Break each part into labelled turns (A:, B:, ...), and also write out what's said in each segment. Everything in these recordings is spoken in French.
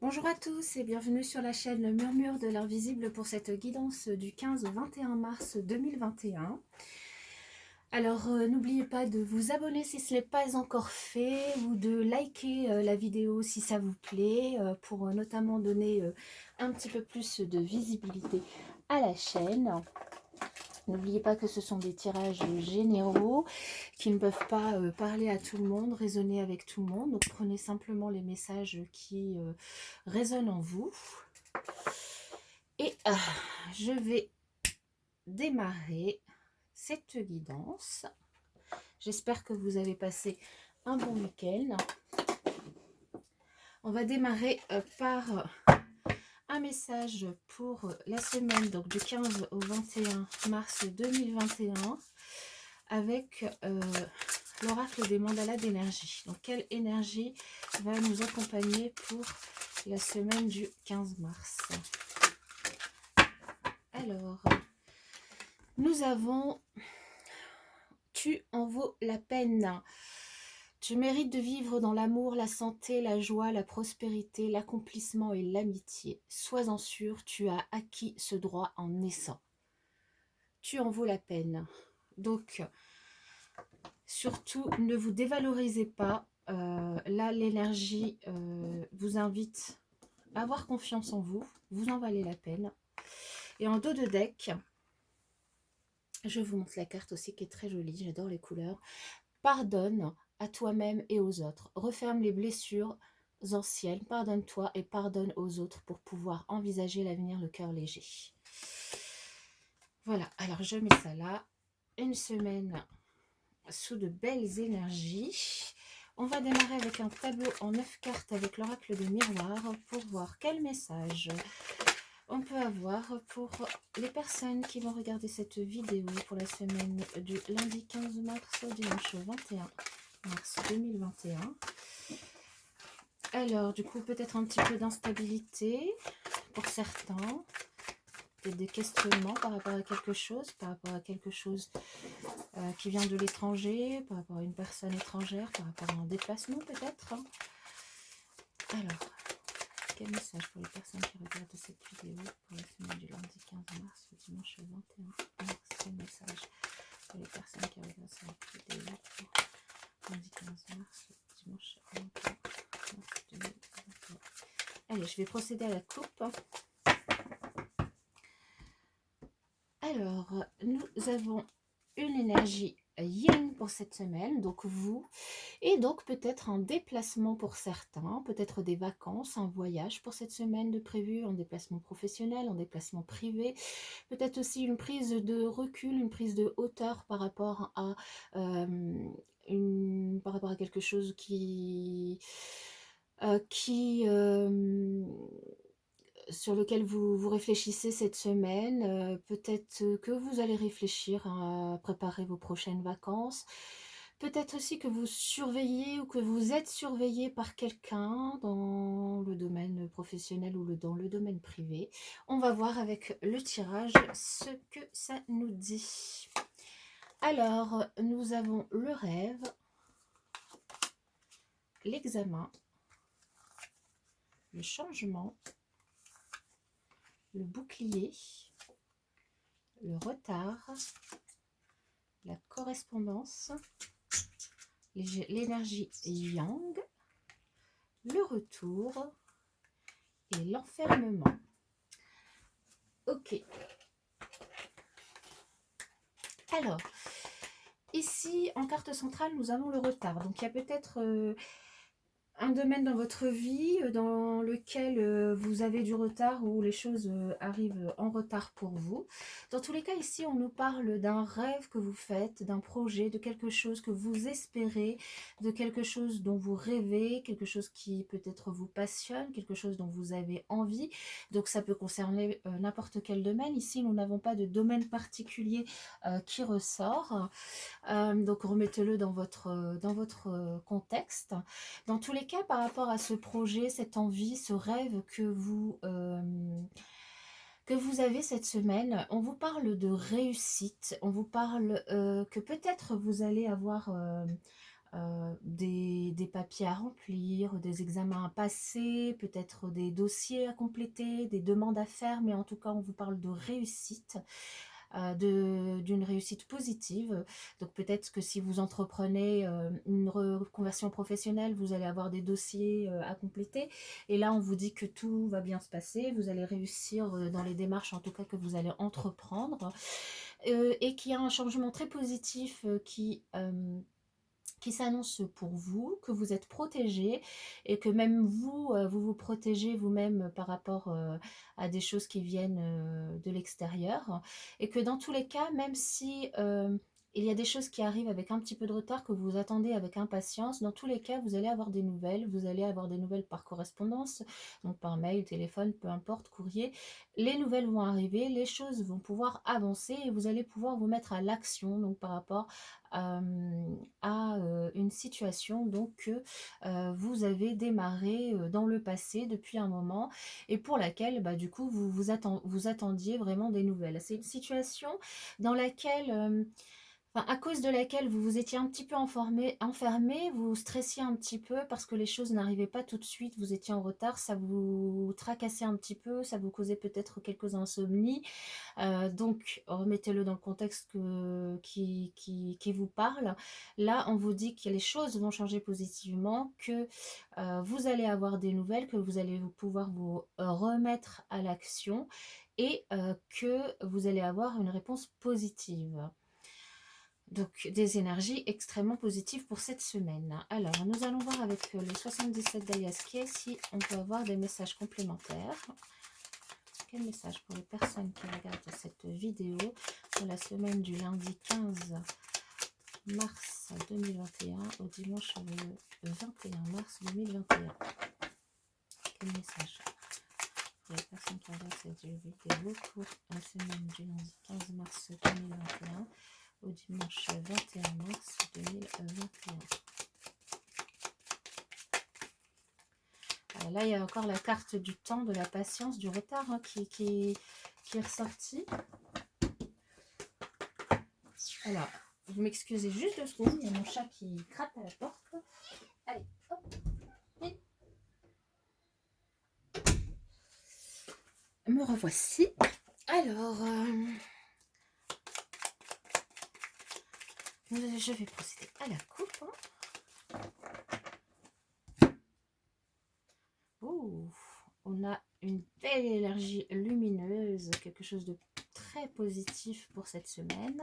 A: Bonjour à tous et bienvenue sur la chaîne Le Murmure de l'Invisible pour cette guidance du 15 au 21 mars 2021. Alors n'oubliez pas de vous abonner si ce n'est pas encore fait ou de liker la vidéo si ça vous plaît pour notamment donner un petit peu plus de visibilité à la chaîne. N'oubliez pas que ce sont des tirages généraux qui ne peuvent pas parler à tout le monde, résonner avec tout le monde. Donc prenez simplement les messages qui résonnent en vous. Et je vais démarrer cette guidance. J'espère que vous avez passé un bon week-end. On va démarrer par un message pour la semaine donc du 15 au 21 mars 2021 avec l'oracle des mandalas d'énergie. Donc quelle énergie va nous accompagner pour la semaine du 15 mars? Alors, nous avons « Tu en vaux la peine ». Tu mérites de vivre dans l'amour, la santé, la joie, la prospérité, l'accomplissement et l'amitié. Sois-en sûr, tu as acquis ce droit en naissant. Tu en vaux la peine. Donc, surtout, ne vous dévalorisez pas. Là, l'énergie vous invite à avoir confiance en vous. Vous en valez la peine. Et en dos de deck, je vous montre la carte aussi qui est très jolie. J'adore les couleurs. Pardonne à toi-même et aux autres. Referme les blessures anciennes. Pardonne-toi et pardonne aux autres pour pouvoir envisager l'avenir le cœur léger. Voilà, alors je mets ça là. Une semaine sous de belles énergies. On va démarrer avec un tableau en 9 cartes avec l'oracle de miroir pour voir quel message on peut avoir pour les personnes qui vont regarder cette vidéo pour la semaine du lundi 15 mars au dimanche 21 mars 2021. Alors, du coup, peut-être un petit peu d'instabilité pour certains, peut-être des questionnements par rapport à quelque chose, qui vient de l'étranger, par rapport à une personne étrangère, par rapport à un déplacement peut-être. Alors, quel message pour les personnes qui regardent cette vidéo pour la semaine du lundi 15 mars au dimanche 21 mars? Quel message pour les personnes qui regardent cette vidéo pour lundi 15 mars au dimanche 21 mars 2021? Allez, je vais procéder à la coupe. Alors, nous avons une énergie yin pour cette semaine, donc vous, et donc peut-être un déplacement pour certains, peut-être des vacances, un voyage pour cette semaine de prévu, un déplacement professionnel, un déplacement privé, peut-être aussi une prise de recul, une prise de hauteur par rapport à, quelque chose sur lequel vous réfléchissez cette semaine. Peut-être que vous allez réfléchir à préparer vos prochaines vacances. Peut-être aussi que vous surveillez ou que vous êtes surveillé par quelqu'un dans le domaine professionnel ou dans le domaine privé. On va voir avec le tirage ce que ça nous dit. Alors, nous avons le rêve, l'examen, le changement, le bouclier, le retard, la correspondance, l'énergie yang, le retour et l'enfermement. Ok. Alors, ici, en carte centrale, nous avons le retard. Donc, il y a peut-être un domaine dans votre vie dans lequel vous avez du retard ou les choses arrivent en retard pour vous. Dans tous les cas, ici, on nous parle d'un rêve que vous faites, d'un projet, de quelque chose que vous espérez, de quelque chose dont vous rêvez, quelque chose qui peut-être vous passionne, quelque chose dont vous avez envie. Donc, ça peut concerner n'importe quel domaine. Ici, nous n'avons pas de domaine particulier qui ressort. Donc, remettez-le dans votre contexte. Dans tous les cas, par rapport à ce projet, cette envie, ce rêve que vous avez cette semaine, on vous parle de réussite, on vous parle que peut-être vous allez avoir des papiers à remplir, des examens à passer, peut-être des dossiers à compléter, des demandes à faire, mais en tout cas on vous parle de réussite, d'une réussite positive. Donc peut-être que si vous entreprenez une reconversion professionnelle, vous allez avoir des dossiers à compléter. Et là, on vous dit que tout va bien se passer, vous allez réussir dans les démarches en tout cas que vous allez entreprendre. Et qu'il y a un changement très positif qui s'annonce pour vous, que vous êtes protégé et que même vous, vous vous protégez vous-même par rapport à des choses qui viennent de l'extérieur. Et que dans tous les cas, même si il y a des choses qui arrivent avec un petit peu de retard, que vous attendez avec impatience, dans tous les cas, vous allez avoir des nouvelles. Vous allez avoir des nouvelles par correspondance, donc par mail, téléphone, peu importe, courrier. Les nouvelles vont arriver, les choses vont pouvoir avancer et vous allez pouvoir vous mettre à l'action, donc par rapport à une situation donc que vous avez démarré dans le passé depuis un moment et pour laquelle bah, du coup vous attendiez vraiment des nouvelles. C'est une situation dans laquelle enfin, à cause de laquelle vous vous étiez un petit peu enfermé, vous stressiez un petit peu parce que les choses n'arrivaient pas tout de suite, vous étiez en retard, ça vous tracassait un petit peu, ça vous causait peut-être quelques insomnies. Donc, remettez-le dans le contexte qui vous parle. Là, on vous dit que les choses vont changer positivement, que vous allez avoir des nouvelles, que vous allez pouvoir vous remettre à l'action et que vous allez avoir une réponse positive. Donc, des énergies extrêmement positives pour cette semaine. Alors, nous allons voir avec les 77 d'Ayaski si on peut avoir des messages complémentaires. Quel message pour les personnes qui regardent cette vidéo pour la semaine du lundi 15 mars 2021 au dimanche 21 mars 2021? Quel message pour les personnes qui regardent cette vidéo pour la semaine du lundi 15 mars 2021 au dimanche 21 mars 2021? Alors là, il y a encore la carte du temps, de la patience, du retard hein, qui est ressortie. Alors, vous m'excusez juste 2 secondes, il y a mon chat qui gratte à la porte. Allez, hop. Et me revoici. Alors, je vais procéder à la coupe. Ouh, on a une belle énergie lumineuse, quelque chose de très positif pour cette semaine.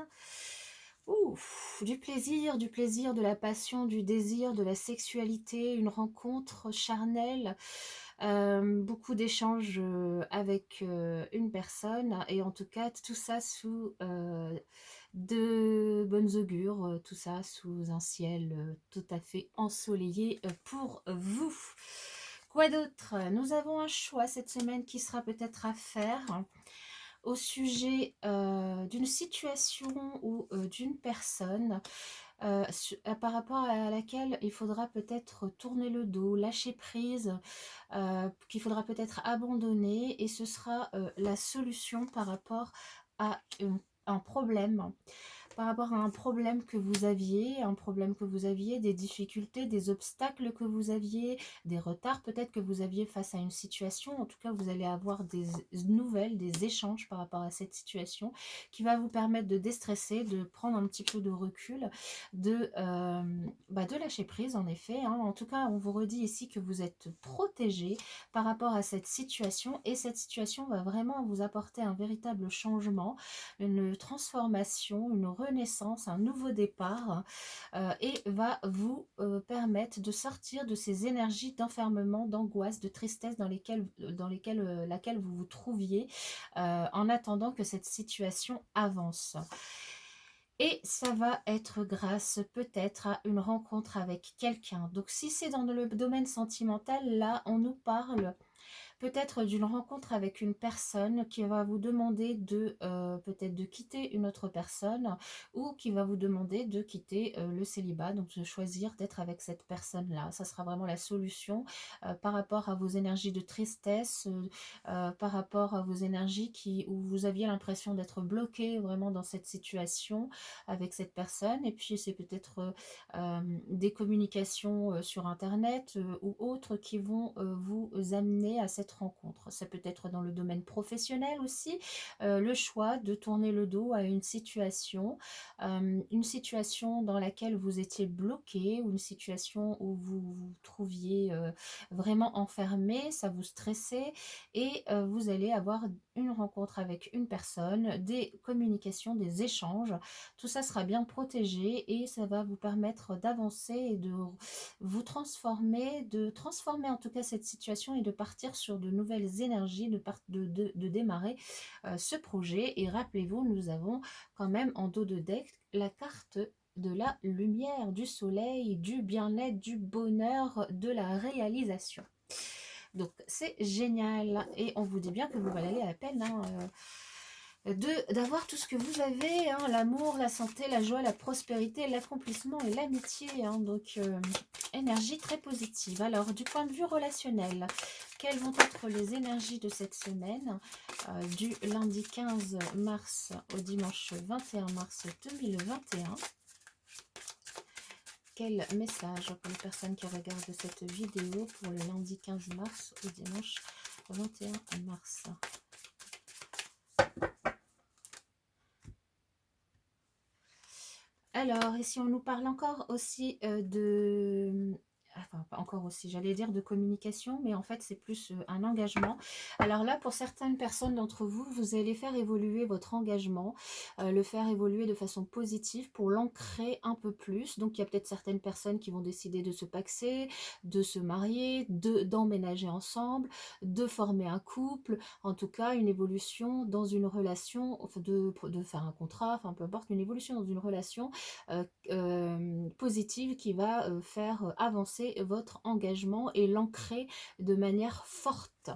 A: Ouf, du plaisir, de la passion, du désir, de la sexualité, une rencontre charnelle, beaucoup d'échanges avec une personne et en tout cas tout ça sous de bonnes augures, tout ça sous un ciel tout à fait ensoleillé pour vous. Quoi d'autre? Nous avons un choix cette semaine qui sera peut-être à faire au sujet d'une situation ou d'une personne par rapport à laquelle il faudra peut-être tourner le dos, lâcher prise, qu'il faudra peut-être abandonner et ce sera la solution par rapport à un problème. Par rapport à un problème que vous aviez, des difficultés, des obstacles que vous aviez, des retards peut-être que vous aviez face à une situation. En tout cas, vous allez avoir des nouvelles, des échanges par rapport à cette situation qui va vous permettre de déstresser, de prendre un petit peu de recul, de lâcher prise en effet. Hein. En tout cas, on vous redit ici que vous êtes protégé par rapport à cette situation et cette situation va vraiment vous apporter un véritable changement, une transformation, une renaissance, un nouveau départ et va vous permettre de sortir de ces énergies d'enfermement, d'angoisse, de tristesse dans lesquelles laquelle vous vous trouviez en attendant que cette situation avance. Et ça va être grâce peut-être à une rencontre avec quelqu'un. Donc si c'est dans le domaine sentimental, là on nous parle peut-être d'une rencontre avec une personne qui va vous demander de peut-être de quitter une autre personne ou qui va vous demander de quitter le célibat, donc de choisir d'être avec cette personne-là. Ça sera vraiment la solution par rapport à vos énergies de tristesse, par rapport à vos énergies où vous aviez l'impression d'être bloqué vraiment dans cette situation avec cette personne. Et puis c'est peut-être des communications sur Internet ou autres qui vont vous amener à cette rencontre. Ça peut être dans le domaine professionnel aussi, le choix de tourner le dos à une situation dans laquelle vous étiez bloqué ou une situation où vous vous trouviez vraiment enfermé, ça vous stressait et vous allez avoir une rencontre avec une personne, des communications, des échanges. Tout ça sera bien protégé et ça va vous permettre d'avancer et de vous transformer, de transformer en tout cas cette situation et de partir sur de nouvelles énergies, de démarrer ce projet. Et rappelez-vous, nous avons quand même en dos de deck la carte de la lumière, du soleil, du bien-être, du bonheur, de la réalisation. Donc c'est génial et on vous dit bien que vous valez la peine d'avoir tout ce que vous avez, hein, l'amour, la santé, la joie, la prospérité, l'accomplissement et l'amitié, hein, donc énergie très positive. Alors du point de vue relationnel, quelles vont être les énergies de cette semaine du lundi 15 mars au dimanche 21 mars 2021? Quel message pour les personnes qui regardent cette vidéo pour le lundi 15 mars au dimanche 21 mars? Alors, et si on nous parle encore aussi enfin, pas encore aussi, j'allais dire de communication, mais en fait, c'est plus un engagement. Alors là, pour certaines personnes d'entre vous, vous allez faire évoluer votre engagement, le faire évoluer de façon positive pour l'ancrer un peu plus. Donc, il y a peut-être certaines personnes qui vont décider de se paxer, de se marier, d'emménager ensemble, de former un couple, en tout cas, une évolution dans une relation, enfin, de faire un contrat, enfin, peu importe, une évolution dans une relation positive qui va faire avancer votre engagement et l'ancrer de manière forte.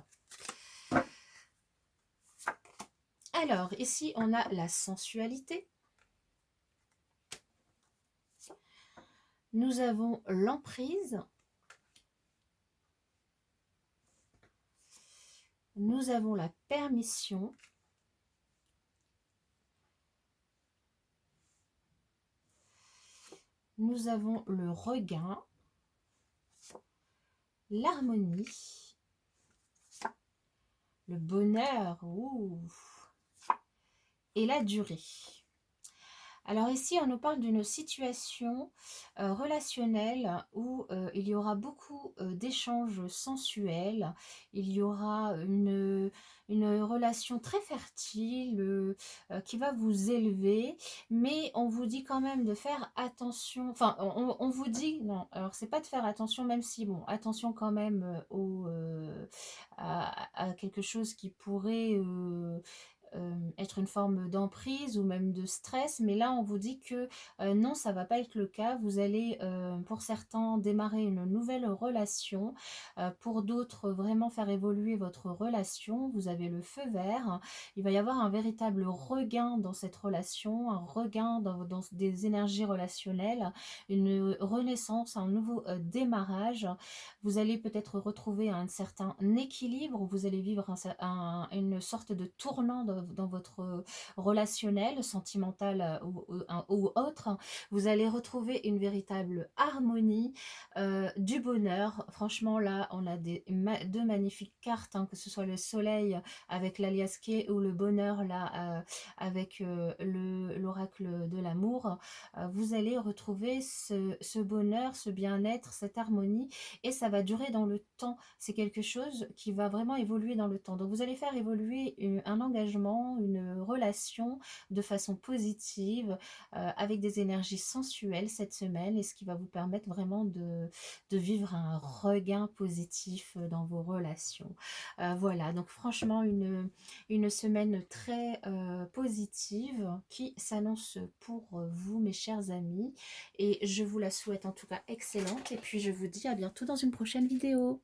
A: Alors, ici, on a la sensualité. Nous avons l'emprise. Nous avons la permission. Nous avons le regain, l'harmonie, le bonheur, et la durée. Alors ici, on nous parle d'une situation relationnelle où il y aura beaucoup d'échanges sensuels, il y aura une relation très fertile qui va vous élever, mais on vous dit quand même de faire attention, enfin on vous dit, non, alors c'est pas de faire attention, même si, bon, attention quand même à quelque chose qui pourrait être une forme d'emprise ou même de stress, mais là on vous dit que non, ça va pas être le cas. Vous allez pour certains démarrer une nouvelle relation, pour d'autres vraiment faire évoluer votre relation. Vous avez le feu vert, il va y avoir un véritable regain dans cette relation, un regain dans des énergies relationnelles, une renaissance, un nouveau démarrage. Vous allez peut-être retrouver un certain équilibre, vous allez vivre une sorte de tournant dans votre relationnel, sentimental ou autre. Vous allez retrouver une véritable harmonie, du bonheur. Franchement, là, on a deux magnifiques cartes, hein, que ce soit le soleil avec l'aliasqué ou le bonheur là avec l'oracle de l'amour. Vous allez retrouver ce bonheur, ce bien-être, cette harmonie, et ça va durer dans le temps. C'est quelque chose qui va vraiment évoluer dans le temps. Donc vous allez faire évoluer un engagement, une relation de façon positive, avec des énergies sensuelles cette semaine, et ce qui va vous permettre vraiment de vivre un regain positif dans vos relations. Voilà, donc franchement une semaine très positive qui s'annonce pour vous, mes chers amis, et je vous la souhaite en tout cas excellente, et puis je vous dis à bientôt dans une prochaine vidéo.